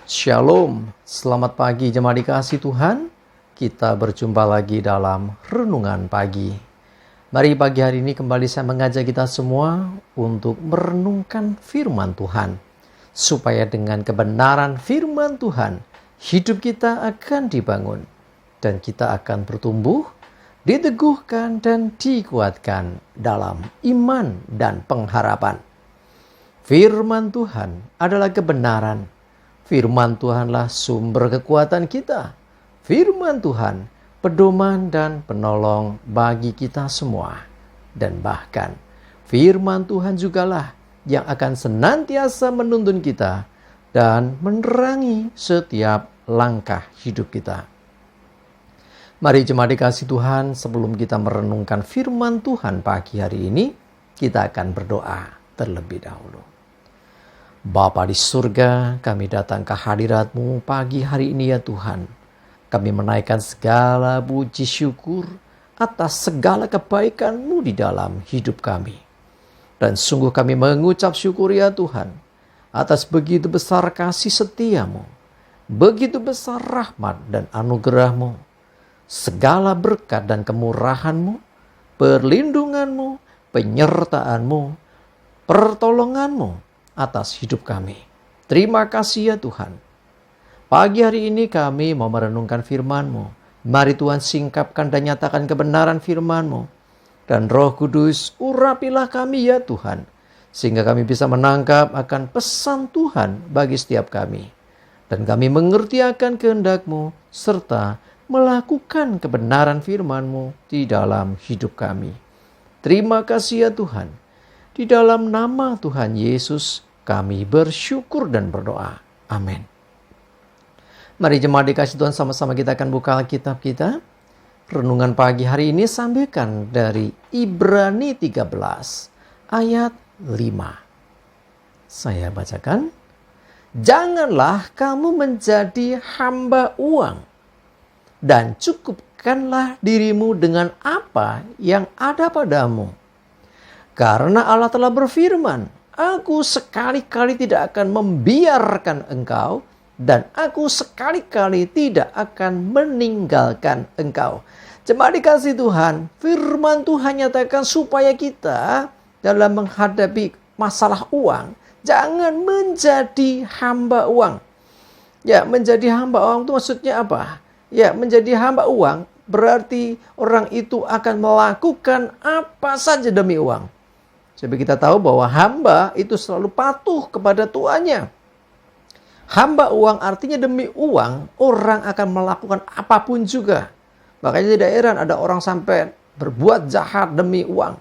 Shalom, selamat pagi jemaat dikasih Tuhan. Kita berjumpa lagi dalam Renungan Pagi. Mari pagi hari ini kembali saya mengajak kita semua untuk merenungkan firman Tuhan. Supaya dengan kebenaran firman Tuhan, hidup kita akan dibangun. Dan kita akan bertumbuh, diteguhkan dan dikuatkan dalam iman dan pengharapan. Firman Tuhan adalah kebenaran. Firman Tuhanlah sumber kekuatan kita. Firman Tuhan pedoman dan penolong bagi kita semua. Dan bahkan firman Tuhan jugalah yang akan senantiasa menuntun kita dan menerangi setiap langkah hidup kita. Mari jemaat dikasih Tuhan, sebelum kita merenungkan firman Tuhan pagi hari ini, kita akan berdoa terlebih dahulu. Bapa di surga, kami datang ke hadirat-Mu pagi hari ini ya Tuhan. Kami menaikkan segala puji syukur atas segala kebaikan-Mu di dalam hidup kami. Dan sungguh kami mengucap syukur ya Tuhan, atas begitu besar kasih setia-Mu, begitu besar rahmat dan anugerah-Mu, segala berkat dan kemurahan-Mu, perlindungan-Mu, penyertaan-Mu, pertolongan-Mu atas hidup kami. Terima kasih ya Tuhan. Pagi hari ini kami mau merenungkan firman-Mu. Mari Tuhan singkapkan dan nyatakan kebenaran firman-Mu. Dan Roh Kudus urapilah kami ya Tuhan. Sehingga kami bisa menangkap akan pesan Tuhan bagi setiap kami. Dan kami mengerti akan kehendak-Mu serta melakukan kebenaran firman-Mu di dalam hidup kami. Terima kasih ya Tuhan. Di dalam nama Tuhan Yesus kami bersyukur dan berdoa. Amin. Mari jemaat dikasih Tuhan, sama-sama kita akan buka Alkitab kita. Renungan pagi hari ini sambilkan dari Ibrani 13 ayat 5. Saya bacakan. Janganlah kamu menjadi hamba uang, dan cukupkanlah dirimu dengan apa yang ada padamu. Karena Allah telah berfirman, Aku sekali-kali tidak akan membiarkan engkau, dan aku sekali-kali tidak akan meninggalkan engkau. Jemaat dikasih Tuhan, firman Tuhan nyatakan supaya kita dalam menghadapi masalah uang, jangan menjadi hamba uang. Ya, menjadi hamba uang itu maksudnya apa? Ya, menjadi hamba uang berarti orang itu akan melakukan apa saja demi uang. Sebab kita tahu bahwa hamba itu selalu patuh kepada tuannya. Hamba uang artinya demi uang orang akan melakukan apapun juga. Makanya tidak heran ada orang sampai berbuat jahat demi uang.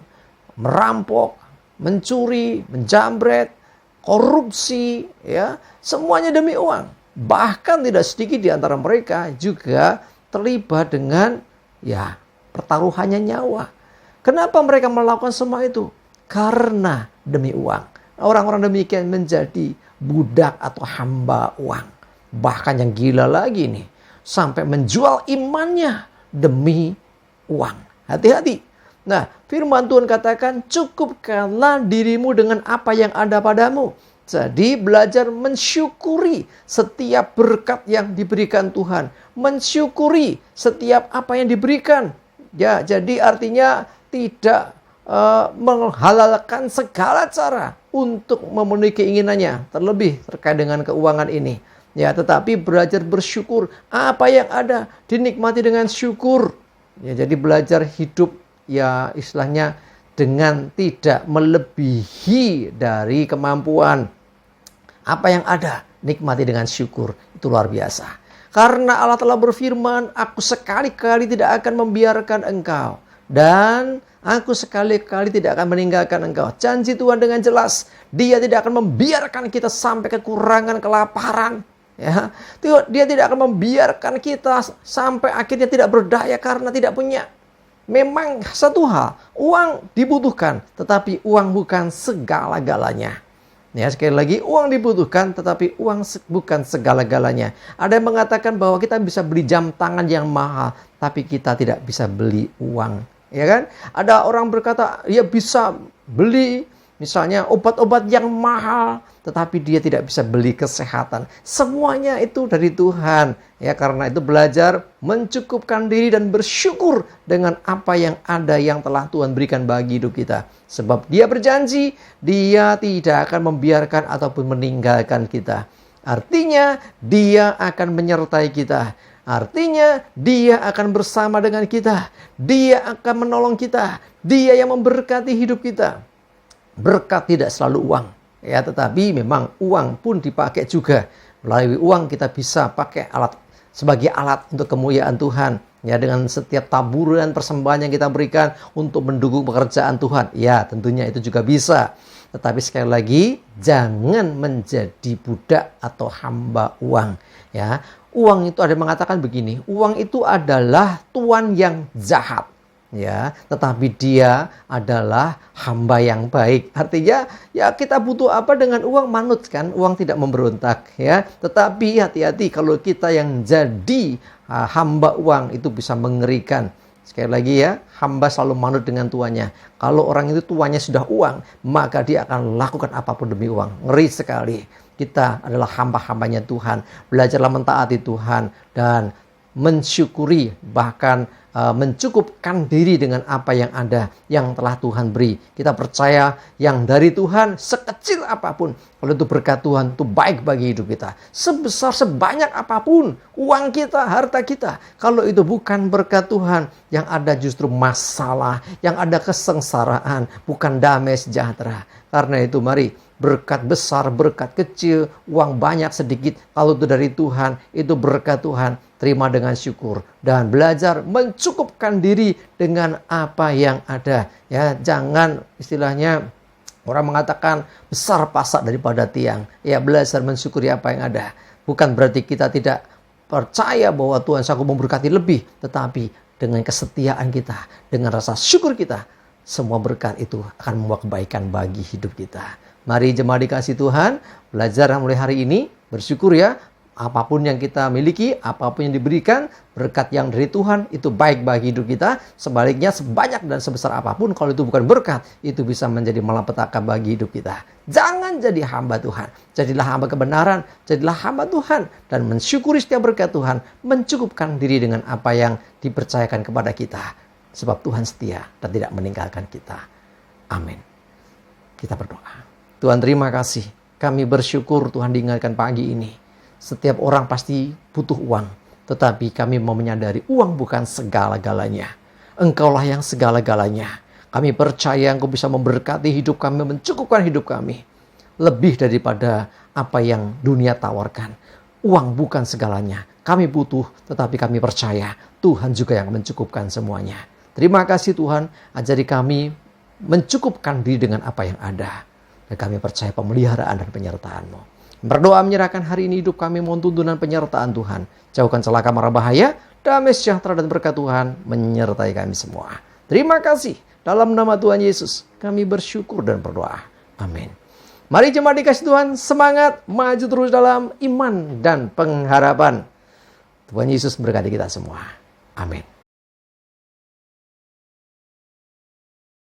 Merampok, mencuri, menjamret, korupsi, ya, semuanya demi uang. Bahkan tidak sedikit di antara mereka juga terlibat dengan pertaruhannya nyawa. Kenapa mereka melakukan semua itu? Karena demi uang. Orang-orang demikian menjadi budak atau hamba uang. Bahkan yang gila lagi nih, sampai menjual imannya demi uang. Hati-hati. Nah, firman Tuhan katakan, cukupkanlah dirimu dengan apa yang ada padamu. Jadi belajar mensyukuri setiap berkat yang diberikan Tuhan. Mensyukuri setiap apa yang diberikan. Ya, jadi artinya tidak menghalalkan segala cara untuk memenuhi keinginannya, terlebih terkait dengan keuangan ini. Ya, tetapi belajar bersyukur, apa yang ada dinikmati dengan syukur. Ya, jadi belajar hidup ya istilahnya dengan tidak melebihi dari kemampuan. Apa yang ada nikmati dengan syukur, itu luar biasa. Karena Allah telah berfirman, aku sekali-kali tidak akan membiarkan engkau, dan aku sekali-kali tidak akan meninggalkan engkau. Janji Tuhan dengan jelas. Dia tidak akan membiarkan kita sampai kekurangan, kelaparan. Ya. Dia tidak akan membiarkan kita sampai akhirnya tidak berdaya karena tidak punya. Memang satu hal, uang dibutuhkan, tetapi uang bukan segala-galanya. Ya, sekali lagi, uang dibutuhkan, tetapi uang bukan segala-galanya. Ada yang mengatakan bahwa kita bisa beli jam tangan yang mahal, tapi kita tidak bisa beli uang. Ya kan? Ada orang berkata, ya bisa beli Misalnya obat-obat yang mahal, tetapi dia tidak bisa beli kesehatan. Semuanya itu dari Tuhan. Ya, karena itu belajar mencukupkan diri dan bersyukur dengan apa yang ada yang telah Tuhan berikan bagi hidup kita. Sebab dia berjanji, dia tidak akan membiarkan ataupun meninggalkan kita. Artinya, dia akan menyertai kita. Artinya, dia akan bersama dengan kita. Dia akan menolong kita. Dia yang memberkati hidup kita. Berkat tidak selalu uang, ya, tetapi memang uang pun dipakai juga. Melalui uang kita bisa pakai sebagai alat untuk kemuliaan Tuhan. Ya, dengan setiap taburan persembahan yang kita berikan untuk mendukung pekerjaan Tuhan. Ya, tentunya itu juga bisa. Tetapi sekali lagi, jangan menjadi budak atau hamba uang. Ya, uang itu ada yang mengatakan begini, uang itu adalah tuan yang jahat. Ya, tetapi dia adalah hamba yang baik. Artinya, ya kita butuh apa dengan uang, manut kan? Uang tidak memberontak, ya. Tetapi hati-hati kalau kita yang jadi hamba uang, itu bisa mengerikan. Sekali lagi ya, hamba selalu manut dengan tuannya. Kalau orang itu tuannya sudah uang, maka dia akan lakukan apapun demi uang. Ngeri sekali. Kita adalah hamba-hambanya Tuhan. Belajarlah mentaati Tuhan dan mensyukuri, bahkan mencukupkan diri dengan apa yang ada, yang telah Tuhan beri. Kita percaya yang dari Tuhan sekecil apapun, kalau itu berkat Tuhan, itu baik bagi hidup kita. Sebesar sebanyak apapun uang kita, harta kita, kalau itu bukan berkat Tuhan, yang ada justru masalah, yang ada kesengsaraan, bukan damai sejahtera. Karena itu mari, berkat besar, berkat kecil, uang banyak sedikit, kalau itu dari Tuhan, itu berkat Tuhan. Terima dengan syukur dan belajar mencukupkan diri dengan apa yang ada. Ya, jangan istilahnya orang mengatakan besar pasak daripada tiang. Ya, belajar mensyukuri apa yang ada. Bukan berarti kita tidak percaya bahwa Tuhan sanggup memberkati lebih, tetapi dengan kesetiaan kita, dengan rasa syukur kita, semua berkat itu akan membawa kebaikan bagi hidup kita. Mari jemaat dikasih Tuhan, belajar mulai hari ini, bersyukur ya. Apapun yang kita miliki, apapun yang diberikan, berkat yang dari Tuhan, itu baik bagi hidup kita. Sebaliknya, sebanyak dan sebesar apapun, kalau itu bukan berkat, itu bisa menjadi malapetaka bagi hidup kita. Jangan jadi hamba Tuhan. Jadilah hamba kebenaran, jadilah hamba Tuhan. Dan mensyukuri setiap berkat Tuhan, mencukupkan diri dengan apa yang dipercayakan kepada kita. Sebab Tuhan setia dan tidak meninggalkan kita. Amin. Kita berdoa. Tuhan, terima kasih. Kami bersyukur Tuhan diingatkan pagi ini. Setiap orang pasti butuh uang. Tetapi kami mau menyadari uang bukan segala-galanya. Engkaulah yang segala-galanya. Kami percaya Engkau bisa memberkati hidup kami, mencukupkan hidup kami. Lebih daripada apa yang dunia tawarkan. Uang bukan segalanya. Kami butuh, tetapi kami percaya Tuhan juga yang mencukupkan semuanya. Terima kasih Tuhan, ajari kami mencukupkan diri dengan apa yang ada. Dan kami percaya pemeliharaan dan penyertaan-Mu. Berdoa menyerahkan hari ini hidup kami, mohon tuntunan penyertaan Tuhan. Jauhkan celaka mara bahaya, damai sejahtera dan berkat Tuhan menyertai kami semua. Terima kasih. Dalam nama Tuhan Yesus, kami bersyukur dan berdoa. Amin. Mari jemaat dikasih Tuhan, semangat maju terus dalam iman dan pengharapan. Tuhan Yesus berkati kita semua. Amin.